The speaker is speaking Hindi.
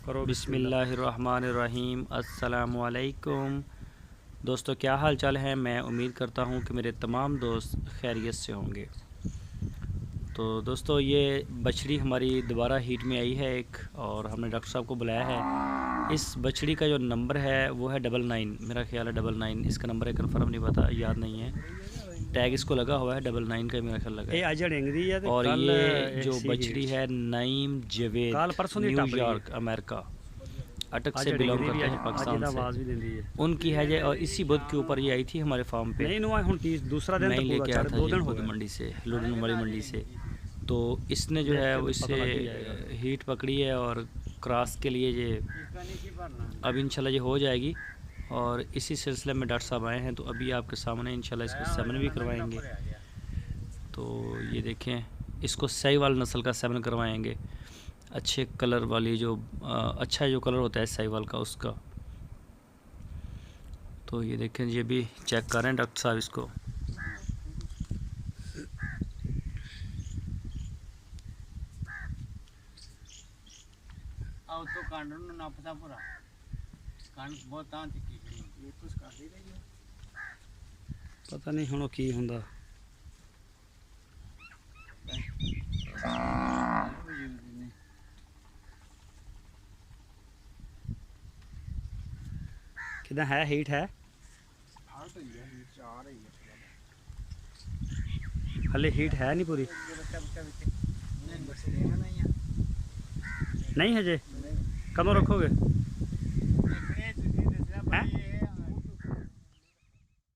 करो। बिस्मिल्लाहिर्रहमानिर्रहीम। अस्सलामुअलैकुम दोस्तों, क्या हाल चाल है। मैं उम्मीद करता हूँ कि मेरे तमाम दोस्त खैरियत से होंगे। तो दोस्तों, ये बछड़ी हमारी दोबारा हीट में आई है एक, और हमने डॉक्टर साहब को बुलाया है। इस बछड़ी का जो नंबर है वो है 99, मेरा ख्याल है 99 इसका नंबर है, कन्फर्म नहीं पता, याद नहीं है। टैग इसको लगा हुआ है 99 का, मेरा ख्याल लगा है। और ये जो बछड़ी है नईम जवेद, न्यूयॉर्क अमेरिका, अटक से बिलोंग करते हैं, पाकिस्तान से। उनकी है जे, और इसी बुध के ऊपर ये आई थी हमारे फार्म पे। दूसरा दिन मैं तो लेके आया था दो जी दिन हो बुध गए। मंडी से, लुधियाना वाली मंडी से। तो इसने जो है वो इससे हीट पकड़ी है और क्रॉस के लिए ये अब इंशाल्लाह ये हो जाएगी। और इसी सिलसिले में डॉक्टर साहब आए हैं, तो अभी आपके सामने इंशाल्लाह इसको सेवन भी करवाएंगे। तो ये देखें, इसको साहिवाल नस्ल का सेवन करवाएंगे, अच्छे कलर वाली जो अच्छा जो कलर होता है साहिवाल का, उसका। तो ये देखें, ये भी चेक कर रहे हैं डॉक्टर साहब इसको। तो कांड ना पता पूरा कांड बहुत आंत की ये कुछ कर दे रही है, पता नहीं हुण की हुंदा। किदा है हीट है हले हीट है नहीं पूरी, नहीं हजे कदों रखोगे।